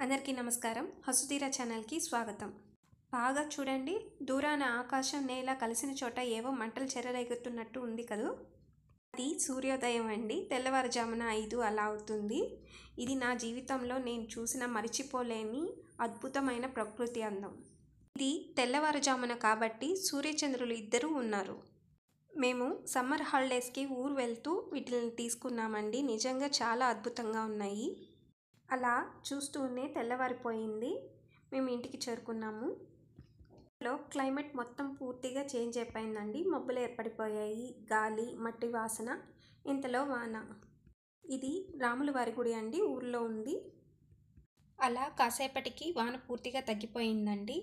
అందరికీ నమస్కారం. హసుతీరా ఛానల్కి స్వాగతం. బాగా చూడండి, దూరాన ఆకాశం నేల కలిసిన చోట ఏవో మంటలు చెర్రెగుతున్నట్టు ఉంది కదూ. అది సూర్యోదయం అండి. తెల్లవారుజామున 5 అలా అవుతుంది. ఇది నా జీవితంలో నేను చూసిన మరిచిపోలేని అద్భుతమైన ప్రకృతి అందం. ఇది తెల్లవారుజామున కాబట్టి సూర్యచంద్రులు ఇద్దరూ ఉన్నారు. మేము సమ్మర్ హాలిడేస్కి ఊరు వెళ్తూ వీటిని తీసుకున్నామండి. నిజంగా చాలా అద్భుతంగా ఉన్నాయి. అలా చూస్తూనే తెల్లవారిపోయింది. మేము ఇంటికి చేరుకున్నాము. క్లైమేట్ మొత్తం పూర్తిగా చేంజ్ అయిపోయిందండి. మబ్బులు ఏర్పడిపోయాయి, గాలి, మట్టి వాసన, ఇంతలో వాన. ఇది రాముల వారి గుడి అండి, ఊర్లో ఉంది. అలా కాసేపటికి వాన పూర్తిగా తగ్గిపోయిందండి.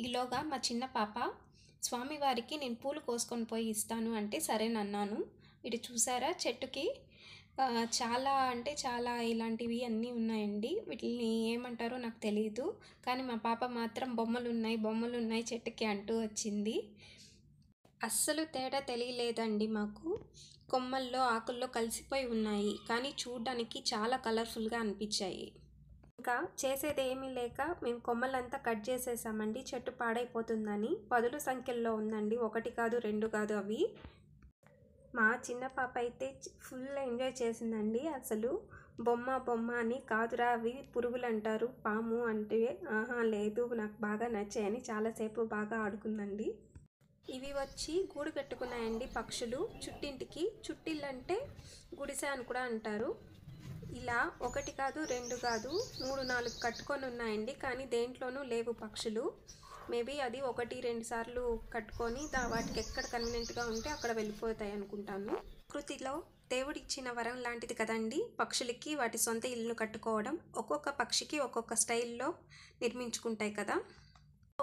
ఈలోగా మా చిన్న పాప స్వామివారికి నేను పూలు కోసుకొని పోయి ఇస్తాను అంటే సరేనన్నాను. ఇటు చూసారా, చెట్టుకి చాలా అంటే చాలా ఇలాంటివి అన్నీ ఉన్నాయండి. వీటిని ఏమంటారో నాకు తెలియదు, కానీ మా పాప మాత్రం బొమ్మలు ఉన్నాయి చెట్టుకి అంటూ వచ్చింది. అస్సలు తేడా తెలియలేదండి మాకు. కొమ్మల్లో ఆకుల్లో కలిసిపోయి ఉన్నాయి, కానీ చూడ్డానికి చాలా కలర్ఫుల్గా అనిపించాయి. ఇంకా చేసేది ఏమీ లేక మేము కొమ్మలంతా కట్ చేసేసామండి. చెట్టు పాడైపోతుందని. పదుల సంఖ్యలో ఉందండి, 1 కాదు 2 కాదు అవి. మా చిన్న పాప అయితే ఫుల్ ఎంజాయ్ చేసిందండి. అసలు బొమ్మ అని, కాదురా అవి పురుగులు అంటారు, పాము అంటే, ఆహా లేదు నాకు బాగా నచ్చాయని చాలాసేపు బాగా ఆడుకుందండి. ఇవి వచ్చి గూడు కట్టుకున్నాయండి పక్షులు చుట్టింటికి. చుట్టిల్లు అంటే గుడిసె అని కూడా అంటారు. ఇలా 1 కాదు 2 కాదు 3, 4 కట్టుకొని ఉన్నాయండి, కానీ దేంట్లోనూ లేవు పక్షులు. మేబీ అది 1-2 సార్లు కట్టుకొని వాటికి ఎక్కడ కన్వీనియంట్గా ఉంటే అక్కడ వెళ్ళిపోతాయి అనుకుంటాను. ప్రకృతిలో దేవుడిచ్చిన వరం లాంటిది కదండి పక్షులకి వాటి సొంత ఇల్లు కట్టుకోవడం. ఒక్కొక్క పక్షికి ఒక్కొక్క స్టైల్లో నిర్మించుకుంటాయి కదా.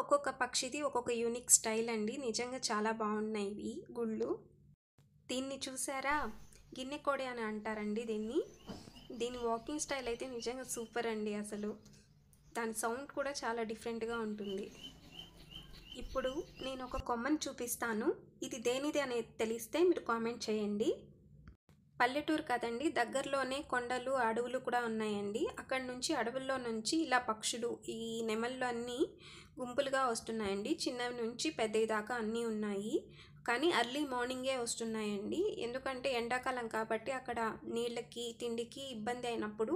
ఒక్కొక్క పక్షిది ఒక్కొక్క యూనిక్ స్టైల్ అండి. నిజంగా చాలా బాగున్నాయి ఈ గుళ్ళు. దీన్ని చూసారా, గిన్నె కోడి అని అంటారండి దీని వాకింగ్ స్టైల్ అయితే నిజంగా సూపర్ అండి. అసలు దాని సౌండ్ కూడా చాలా డిఫరెంట్గా ఉంటుంది. ఇప్పుడు నేను ఒక కొమ్మను చూపిస్తాను. ఇది దేనిది అనేది తెలిస్తే మీరు కామెంట్ చేయండి. పల్లెటూరు కదండి, దగ్గరలోనే కొండలు, అడవులు కూడా ఉన్నాయండి. అక్కడి నుంచి అడవుల్లో నుంచి ఇలా పక్షులు, ఈ నెమళ్ళు అన్నీ గుంపులుగా వస్తున్నాయండి. చిన్నవి నుంచి పెద్దవి దాకా అన్నీ ఉన్నాయి, కానీ అర్లీ మార్నింగే వస్తున్నాయండి. ఎందుకంటే ఎండాకాలం కాబట్టి అక్కడ నీళ్ళకి తిండికి ఇబ్బంది అయినప్పుడు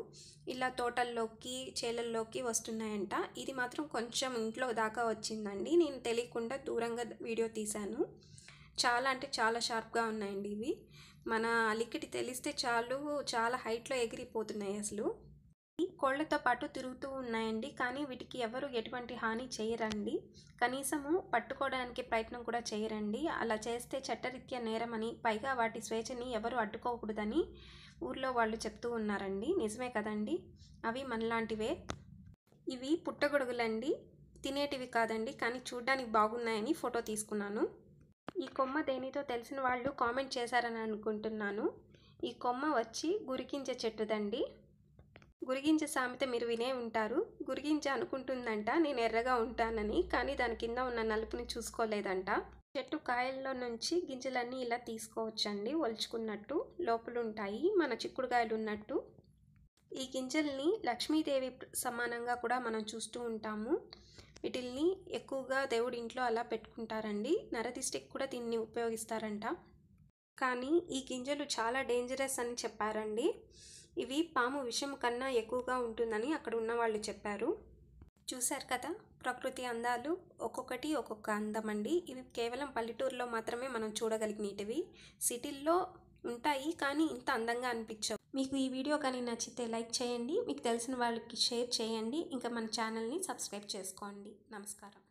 ఇలా తోటల్లోకి చేలల్లోకి వస్తున్నాయంట. ఇది మాత్రం కొంచెం ఇంట్లో దాకా వచ్చిందండి. నేను తెలియకుండా దూరంగా వీడియో తీశాను. చాలా అంటే చాలా షార్ప్గా ఉన్నాయండి ఇవి. మన అలికిటి తెలిస్తే చాలు, చాలా హైట్లో ఎగిరిపోతున్నాయి అసలు. కోళ్లతో పాటు తిరుగుతూ ఉన్నాయండి, కానీ వీటికి ఎవరు ఎటువంటి హాని చేయరండి. కనీసము పట్టుకోవడానికి ప్రయత్నం కూడా చేయరండి. అలా చేస్తే చట్టరీత్యా నేరమని, పైగా వాటి స్వేచ్ఛని ఎవరు అడ్డుకోకూడదని ఊర్లో వాళ్ళు చెప్తూ ఉన్నారండి. నిజమే కదండి, అవి మనలాంటివే. ఇవి పుట్టగొడుగులండి, తినేటివి కాదండి, కానీ చూడ్డానికి బాగున్నాయని ఫోటో తీసుకున్నాను. ఈ కొమ్మ దేనితో తెలిసిన వాళ్ళు కామెంట్ చేశారని అనుకుంటున్నాను. ఈ కొమ్మ వచ్చి గురిగింజ చెట్టుదండి. గురిగింజ సామెత మీరు వినే ఉంటారు. గురిగింజ అనుకుంటుందంట నేను ఎర్రగా ఉంటానని, కానీ దాని కింద ఉన్న నలుపుని చూసుకోలేదంట. చెట్టు కాయల్లో నుంచి గింజలన్నీ ఇలా తీసుకోవచ్చండి, ఒలుచుకున్నట్టు లోపల ఉంటాయి, మన చిక్కుడుకాయలు ఉన్నట్టు. ఈ గింజల్ని లక్ష్మీదేవి సమానంగా కూడా మనం చూస్తూ ఉంటాము. వీటిల్ని ఎక్కువగా దేవుడి ఇంట్లో అలా పెట్టుకుంటారండి. నరదిష్టికి కూడా దీన్ని ఉపయోగిస్తారంట. కానీ ఈ గింజలు చాలా డేంజరస్ అని చెప్పారండి. ఇవి పాము విషం కన్నా ఎక్కువగా ఉంటుందని అక్కడ ఉన్న వాళ్ళు చెప్పారు. చూశారు కదా ప్రకృతి అందాలు, ఒక్కొక్కటి ఒక్కొక్క అందం అండి. ఇవి కేవలం పల్లెటూరులో మాత్రమే మనం చూడగలిగినవి. సిటీల్లో ఉంటాయి, కానీ ఇంత అందంగా అనిపించవు. మీకు ఈ వీడియో కానీ నచ్చితే లైక్ చేయండి, మీకు తెలిసిన వాళ్ళకి షేర్ చేయండి, ఇంకా మన ఛానల్ని సబ్స్క్రైబ్ చేసుకోండి. నమస్కారం.